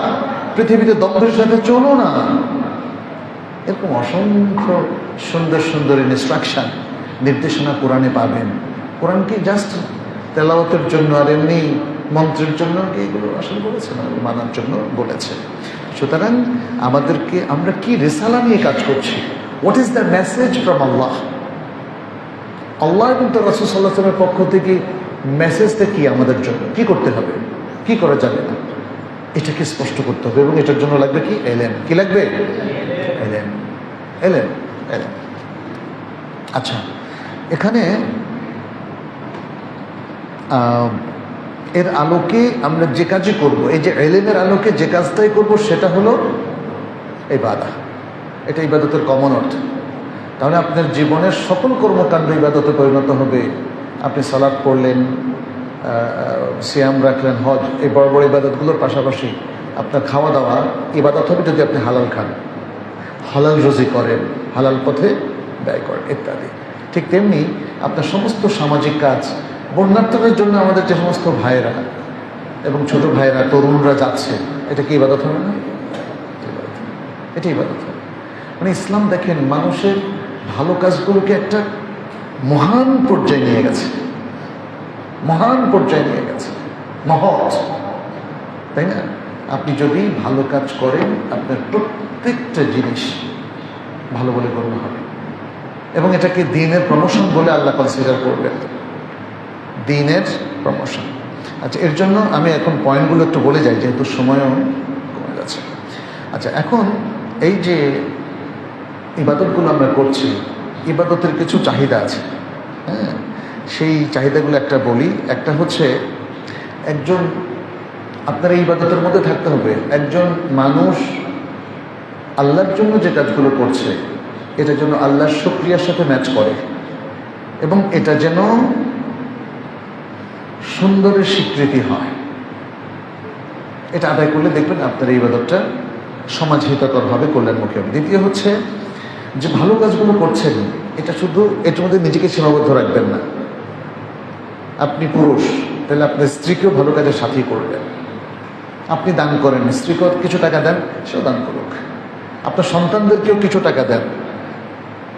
পৃথিবীতে দম্ভের সাথে চলো না। এরকম অসংখ্য সুন্দর সুন্দর ইনস্ট্রাকশন, নির্দেশনা কোরআনে পাবেন। কোরআন কি জাস্ট তেলাওয়াতের জন্য আর এমনি মন্ত্রের জন্য কি এগুলো আসলে বলেছে না, মানার জন্য বলেছে। সুতরাং আমাদেরকে, আমরা কি রিসালা নিয়ে কাজ করছি, what is the message from Allah? আল্লাহ এবং তার রাসূল সাল্লাল্লাহু আলাইহি ওয়াসাল্লামের পক্ষ থেকে মেসেজটা কি আমাদের জন্য, কি করতে হবে, কি করা যাবে না, এটাকে স্পষ্ট করতে হবে, এবং এটার জন্য লাগবে কি? এলেম। কি লাগবে? এলেম। এলেম। এলেম। আচ্ছা, এখানে এর আলোকে আমরা যে কাজই করব, এই যে এলেমের আলোকে যে কাজটাই করব সেটা হলো ইবাদত। এটা ইবাদতের কমন অর্থ। তাহলে আপনার জীবনের সকল কর্মকাণ্ড ইবাদতে পরিণত হবে। আপনি সালাত পড়লেন, সিয়াম রাখলেন, হজ, এই বড় বড় ইবাদতগুলোর পাশাপাশি আপনার খাওয়া দাওয়া ইবাদত হবে যদি আপনি হালাল খান, হালাল রুজি করেন, হালাল পথে ব্যয় করেন ইত্যাদি। ঠিক তেমনি আপনার সমস্ত সামাজিক কাজ, বন্যার্থদের জন্য আমাদের যে সমস্ত ভাইয়েরা এবং ছোট ভাইয়েরা, তরুণরা যাচ্ছে, এটা কি ইবাদত হবে না? এটা ইবাদত হবে। মানে ইসলাম দেখেন মানুষের ভালো কাজগুলোকে একটা মহান পর্যায়ে নিয়ে গেছে, মহান পর্যায়ে নিয়ে গেছে, মহৎ, তাই না? আপনি যদি ভালো কাজ করেন আপনার প্রত্যেকটা জিনিস ভালো বলে গণ্য হবে, এবং এটাকে দ্বীনের প্রমোশন বলে আল্লাহ কনসিডার করবেন, দ্বীনের প্রমোশন। আচ্ছা, এর জন্য আমি এখন পয়েন্টগুলো একটু বলে যাই, যেহেতু সময়ও কমে যাচ্ছে। আচ্ছা, এখন এই যে ইবাদতগুলো আমরা করছি, ইবাদতের কিছু চাহিদা আছে, হ্যাঁ, সেই চাহিদাগুলো একটা বলি। একটা হচ্ছে, একজন, আপনার এই ইবাদতের মধ্যে থাকতে হবে, একজন মানুষ আল্লাহর জন্য যে কাজগুলো করছে এটা যেন আল্লাহর শুকরিয়ার সাথে ম্যাচ করে, এবং এটা যেন সুন্দরের স্বীকৃতি হয়। এটা আদায় করলে দেখবেন আপনার এই ইবাদতটা সমাজ হিতকর হবে, কল্যাণমুখী হবে। দ্বিতীয় হচ্ছে যে ভালো কাজগুলো করছেন এটা শুধু এটার মধ্যে নিজেকে সীমাবদ্ধ রাখবেন না। আপনি পুরুষ, তাহলে আপনার স্ত্রীকেও ভালো কাজের সাথী করবেন। আপনি দান করেন, স্ত্রীকে কিছু টাকা দেন, সেও দান করুক। আপনার সন্তানদেরকেও কিছু টাকা দেন,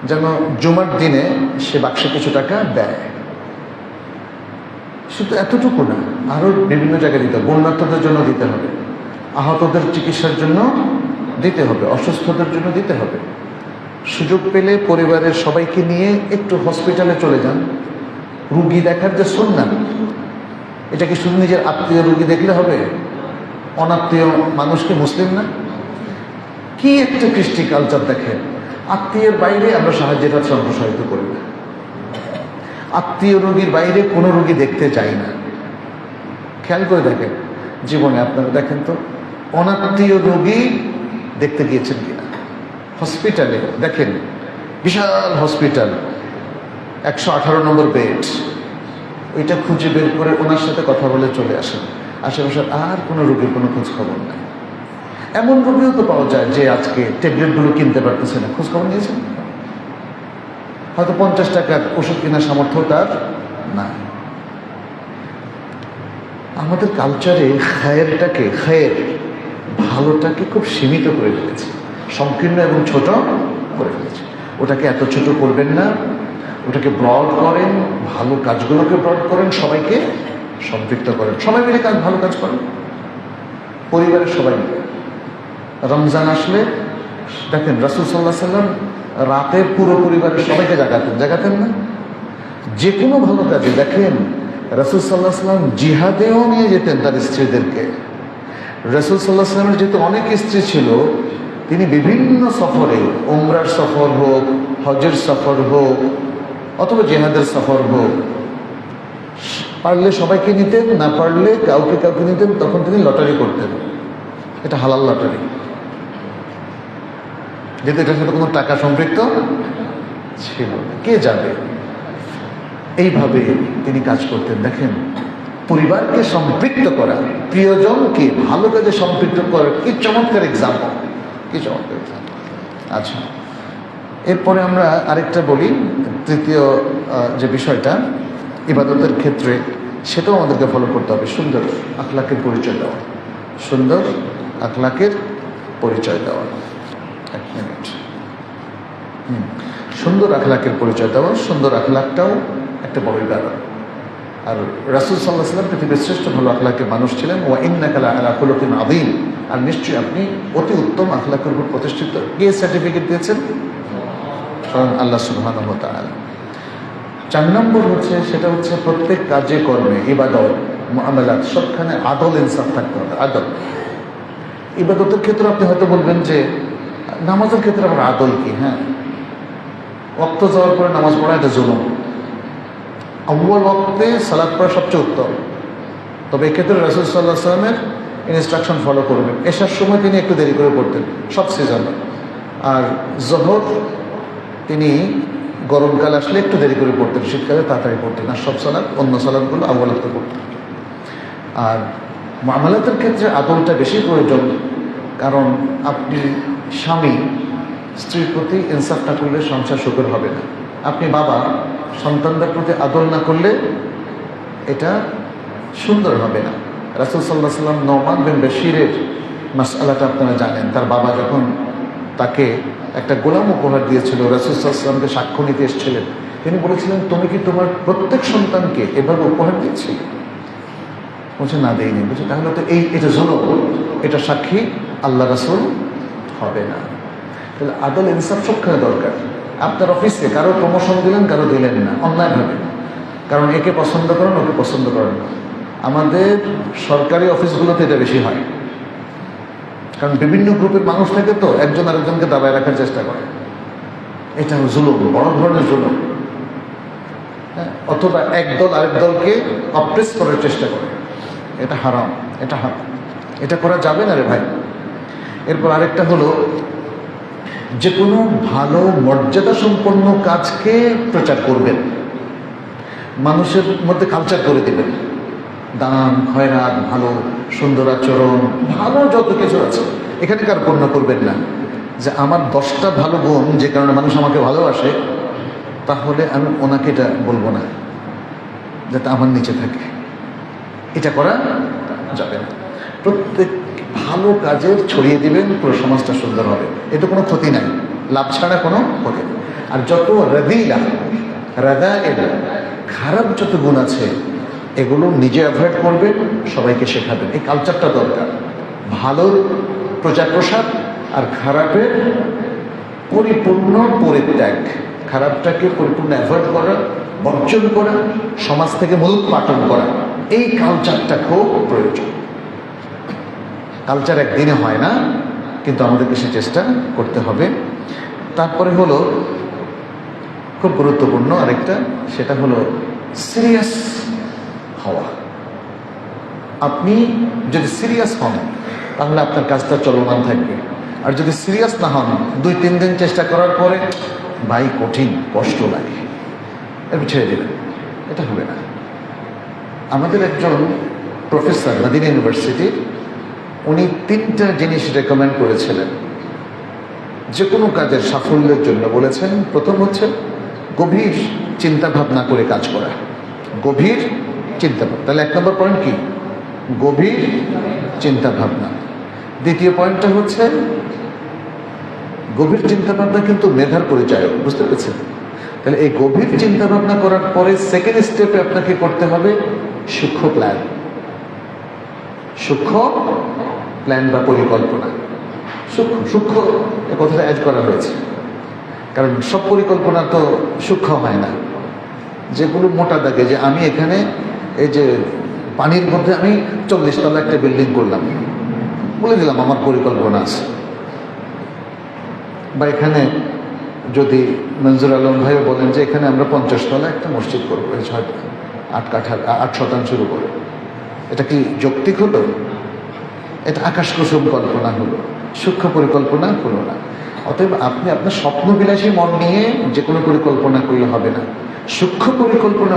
যেন জুমার দিনে সে বাক্সে কিছু টাকা দেয়। শুধু এতটুকু না, আরও বিভিন্ন জায়গায় দিতে হবে। বন্যার্থদের জন্য দিতে হবে, আহতদের চিকিৎসার জন্য দিতে হবে, অসুস্থদের জন্য দিতে হবে। সুযোগ পেলে পরিবারের সবাইকে নিয়ে একটু হসপিটালে চলে যান। রুগী দেখার যে সুন্নাত, এটা কি শুধু নিজের আত্মীয় রুগী দেখলে হবে? অনাত্মীয় মানুষকে মুসলিম না? কি একটা কৃষ্টি কালচার দেখেন, আত্মীয়ের বাইরে আমরা সাহায্যের হাত সম্প্রসারিত করি না, আত্মীয় রোগীর বাইরে কোনো রোগী দেখতে চাই না। খেয়াল করে দেখেন জীবনে, আপনারা দেখেন তো অনাত্মীয় রোগী দেখতে গিয়েছেন কিনা? হসপিটালে দেখেন, বিশাল হসপিটাল, 118 নম্বর বেড, ওইটা খুঁজে বের করে ওনার সাথে কথা বলে চলে আসেন। আশেপাশের আর কোনো রোগীর কোনো খোঁজ খবর নাই। এমন রোগীও তো পাওয়া যায় যে আজকে ট্যাবলেটগুলো কিনতে পারতেছে না, খোঁজ খবর নিয়েছেন? হয়তো 50 টাকার ওষুধ কেনার সামর্থ্য তার নাই। আমাদের কালচারে খায়েরটাকে, খায়ের ভালোটাকে খুব সীমিত করে ফেলেছে, সংকীর্ণ এবং ছোট করে ফেলেছে। ওটাকে এত ছোট করবেন না, ওটাকে ব্রড করেন, ভালো কাজগুলোকে ব্রড করেন, সবাইকে সম্পৃক্ত করেন, সবাই মিলে ভালো কাজ করেন, পরিবারের সবাই মিলে। রমজান আসলে দেখেন রাসূল সাল্লাল্লাহু আলাইহি সাল্লাম রাতে পুরো পরিবারের সবাইকে জাগাতেন না? যে কোনো ভালো কাজে দেখেন রাসূল সাল্লাল্লাহু আলাইহি সাল্লাম জিহাদেও নিয়ে যেতেন তার স্ত্রীদেরকে। রাসূল সাল্লাল্লাহু আলাইহি সাল্লামের যেহেতু অনেক স্ত্রী ছিল, তিনি বিভিন্ন সফরে, উমরার সফর হোক, হজের সফর হোক, অথবা জিহাদের সফর হোক, পারলে সবাইকে নিতেন, না পারলে কাউকে কাউকে নিতেন। তখন তিনি লটারি করতেন, এটা হালাল লটারি, যেহেতু এটার সাথে কোনো টাকা সম্পৃক্ত ছিল না। কে যাবে? এইভাবে তিনি কাজ করতেন। দেখেন, পরিবারকে সম্পৃক্ত করা, প্রিয়জনকে ভালো কাজে সম্পৃক্ত করার কি চমৎকার এক্সাম্পল, কি চমৎকার এক্সাম্পল। আচ্ছা, এরপরে আমরা আরেকটা বলি, তৃতীয় যে বিষয়টা ইবাদতের ক্ষেত্রে, সেটাও আমাদেরকে ফলো করতে হবে। সুন্দর আখলাকের পরিচয় দেওয়া, সুন্দর আখলাকের পরিচয় দেওয়া। এক মিনিট। সুন্দর আখলাকের পরিচয় দেওয়া, সুন্দর আখলাকটাও একটা বড় ইবাদত। আর রাসূল সাল্লাল্লাহু আলাইহি ওয়াসাল্লাম পৃথিবীর শ্রেষ্ঠ ভালো আখলাকের মানুষ ছিলেন। ওয়া ইন্নাকা লাআলা খুলুকিন আযীম, আর নিশ্চয়ই আপনি অতি উত্তম আখলাকের উপর প্রতিষ্ঠিত। কে সার্টিফিকেট দিয়েছেন? স্বয়ং আল্লাহ সুবহানাহু ওয়া তাআলা। 4 নম্বর হচ্ছে, সেটা হচ্ছে প্রত্যেক কাজে কর্মে, ইবাদত, মুআমালাত, সবখানে আদল ইনসাফ থাকতে হবে। আদল, ইবাদতের ক্ষেত্রে আপনি হয়তো বলবেন যে নামাজের ক্ষেত্রে আবার আদল কি? হ্যাঁ, ওয়াক্ত যাওয়ার পরে নামাজ পড়া এটা জুলুম। আউয়াল ওয়াক্তে সালাত পড়া সবচেয়ে উত্তম। তবে এক্ষেত্রে রাসূল সাল্লাল্লাহু আলাইহি ওয়াসাল্লামের ইনস্ট্রাকশন ফলো করবেন। এশার সময় তিনি একটু দেরি করে পড়তেন সব সিজনে, আর যোহর তিনি গরমকাল আসলে একটু দেরি করে পড়তেন, শীতকালে তাড়াতাড়ি পড়তেন। আর সব সালাত, অন্য সালাতগুলো আউয়াল ওয়াক্তে পড়তেন। আর মুআমালাতের ক্ষেত্রে আদলটা বেশি প্রয়োজন, কারণ আপনি স্বামী স্ত্রীর প্রতি ইনসাফ না করলে সংসার সুখের হবে না। আপনি বাবা সন্তানদের প্রতি আদল না করলে এটা সুন্দর হবে না। রাসূল সাল্লাল্লাহু আলাইহি ওয়াসাল্লাম নোমান বিন বশীরের মাসআলাটা আপনারা জানেন। তার বাবা যখন তাকে একটা গোলাম উপহার দিয়েছিল, রাসূল সাল্লাল্লাহু আলাইহি ওয়াসাল্লামকে সাক্ষ্য নিতে এসেছিলেন, তিনি বলেছিলেন, তুমি কি তোমার প্রত্যেক সন্তানকে এভাবে উপহার দিয়েছিলে? বলছে, না, দেয়নি। বলছে, তাহলে তো এটা জুলুম, এটা সাক্ষী আল্লাহ রাসূল হবে না। তাহলে আদল ইনসাফ সবখানে দরকার। আপনার অফিসে কারো প্রমোশন দিলেন, কারো দিলেন না, অন্যায়ভাবে। কারণ একে পছন্দ করেন, ওকে পছন্দ করেন না। আমাদের সরকারি অফিসগুলোতে এটা বেশি হয়, কারণ বিভিন্ন গ্রুপের মানুষ থাকে, তো একজন আরেকজনকে দাবায় রাখার চেষ্টা করে। এটা জুলুম, বড় ধরনের জুলুম। অথবা এক দল আরেক দলকে অপ্রেস করার চেষ্টা করে, এটা হারাম, এটা হারাম, এটা করা যাবে না রে ভাই। এরপর আরেকটা হলো, যে কোনো ভালো মর্যাদা সম্পন্ন কাজকে প্রচার করবেন, মানুষের মধ্যে কালচার করে দেবেন। দান, খয়রাত, ভালো সুন্দর আচরণ, ভালো যত কিছু আছে এখানে কার পূর্ণ করবেন না। যে আমার 10টা ভালো গুণ যে কারণে মানুষ আমাকে ভালোবাসে, তাহলে আমি ওনাকে এটা বলবো না, যাতে আমার নিচে থাকে। এটা করা যাবে না। প্রত্যেক ভালো কাজের ছড়িয়ে দিবেন, পুরো সমাজটা সুন্দর হবে। এতে কোনো ক্ষতি নাই, লাভ ছাড়া কোনো ক্ষতি নেই। আর যত খারাপ যত গুণ আছে এগুলো নিজে অ্যাভয়েড করবেন, সবাইকে শেখাবেন। এই কালচারটা দরকার। ভালোর প্রচার প্রসার আর খারাপের পরিপূর্ণ পরিত্যাগ, খারাপটাকে পরিপূর্ণ অ্যাভয়েড করা, বর্জন করা, সমাজ থেকে মূলোৎপাটন করা, এই কালচারটা খুব প্রয়োজন। কালচার একদিনে হয় না, কিন্তু আমাদেরকে সে চেষ্টা করতে হবে। তারপরে হলো খুব গুরুত্বপূর্ণ আরেকটা, সেটা হলো সিরিয়াস হওয়া। আপনি যদি সিরিয়াস হন তাহলে আপনার কাজটা চলমান থাকবে। আর যদি সিরিয়াস না হন, 2-3 দিন চেষ্টা করার পরে ভাই কঠিন, কষ্ট লাগে, এরপর ছেড়ে দেবেন, এটা হবে না। আমাদের একজন প্রফেসর মদিনা ইউনিভার্সিটির, উনি 3টা জিনিস রেকমেন্ড করেছিলেন যে কোনো কাজের সাফল্যের জন্য। বলেছেন, প্রথম হচ্ছে গভীর চিন্তা ভাবনা করে কাজ করা, গভীর চিন্তা ভাবনা। তাহলে 1 নম্বর পয়েন্ট কি? গভীর চিন্তা ভাবনা। দ্বিতীয় পয়েন্টটা হচ্ছে, গভীর চিন্তা ভাবনা কিন্তু মেধার পরিচয়, বুঝতে পেরেছেন? তাহলে এই গভীর চিন্তা ভাবনা করার পরে সেকেন্ড স্টেপে আপনাকে করতে হবে সূক্ষ্ম প্ল্যান, সূক্ষ্ম প্ল্যান বা পরিকল্পনা। সূক্ষ্ম এ কথাটা অ্যাড করা হয়েছে, কারণ সব পরিকল্পনা তো সূক্ষ্ম হয় না। যেগুলো মোটা দাগে, যে আমি এখানে এই যে পানির মধ্যে আমি 40 তলা একটা বিল্ডিং করলাম, বলে দিলাম আমার পরিকল্পনা আছে। বা এখানে যদি মঞ্জুর আলম ভাইও বলেন যে এখানে আমরা 50 তলা একটা মসজিদ করবো, 8 শতাংশের উপরে, এটা কি যৌক্তিক হলো? এটা আকাশ কুসুম কল্পনা হলো, সূক্ষ্ম পরিকল্পনা হলো না। অতএব আপনি আপনার স্বপ্নবিলাসী মন নিয়ে যে কোনো পরিকল্পনা করলে হবে না। সূক্ষ্ম পরিকল্পনা